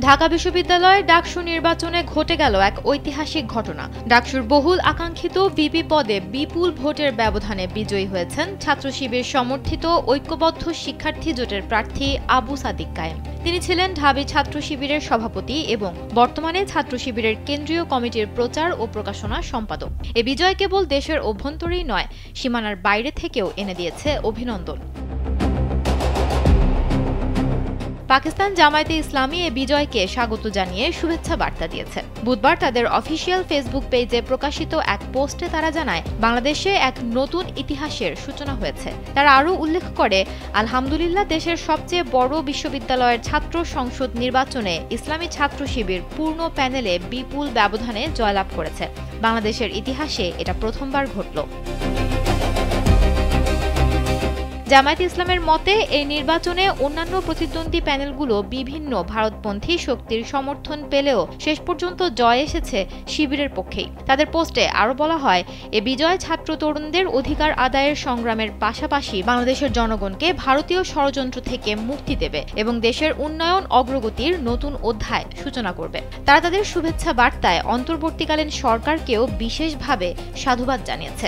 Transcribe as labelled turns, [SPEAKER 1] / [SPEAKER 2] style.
[SPEAKER 1] ঢাকা বিশ্ববিদ্যালয়ের ডাকসু নির্বাচনে ঘটে গেল এক ঐতিহাসিক ঘটনা। ডাকসুর বহুল আকাঙ্ক্ষিত ভিপি পদে বিপুল ভোটের ব্যবধানে বিজয়ী হয়েছেন ছাত্র শিবির সমর্থিত ঐক্যবদ্ধ শিক্ষার্থী জোটের প্রার্থী আবু সাদিক কায়েম। তিনি ছিলেন ঢাবি ছাত্র শিবিরের সভাপতি এবং বর্তমানে ছাত্র শিবিরের কেন্দ্রীয় কমিটির প্রচার ও প্রকাশনা সম্পাদক। এ বিজয় কেবল দেশের অভ্যন্তরেই নয়, সীমানার বাইরে থেকেও এনে দিয়েছে অভিনন্দন। পাকিস্তান জামায়াতে ইসলামী এ বিজয়কে স্বাগত জানিয়ে শুভেচ্ছা বার্তা দিয়েছে। বুধবার তাদের অফিসিয়াল ফেসবুক পেজে প্রকাশিত এক পোস্টে তারা জানায়, বাংলাদেশে এক নতুন ইতিহাসের সূচনা হয়েছে। তারা আরও উল্লেখ করে, আলহামদুলিল্লাহ, দেশের সবচেয়ে বড় বিশ্ববিদ্যালয়ের ছাত্র সংসদ নির্বাচনে ইসলামী ছাত্র শিবির পূর্ণ প্যানেলে বিপুল ব্যবধানে জয়লাভ করেছে। বাংলাদেশের ইতিহাসে এটা প্রথমবার ঘটল। জামায়াতে ইসলামের মতে এই নির্বাচনে অন্যান্য প্রতিদ্বন্দ্বী প্যানেলগুলো বিভিন্ন ভারতপন্থী শক্তির সমর্থন পেলেও শেষ পর্যন্ত জয় এসেছে শিবিরের পক্ষেই। তাদের পোস্টে আরও বলা হয়, এ বিজয় ছাত্র তরুণদের অধিকার আদায়ের সংগ্রামের পাশাপাশি বাংলাদেশের জনগণকে ভারতীয় ষড়যন্ত্র থেকে মুক্তি দেবে এবং দেশের উন্নয়ন অগ্রগতির নতুন অধ্যায় সূচনা করবে। তারা তাদের শুভেচ্ছা বার্তায় অন্তর্বর্তীকালীন সরকারকেও বিশেষভাবে সাধুবাদ জানিয়েছে।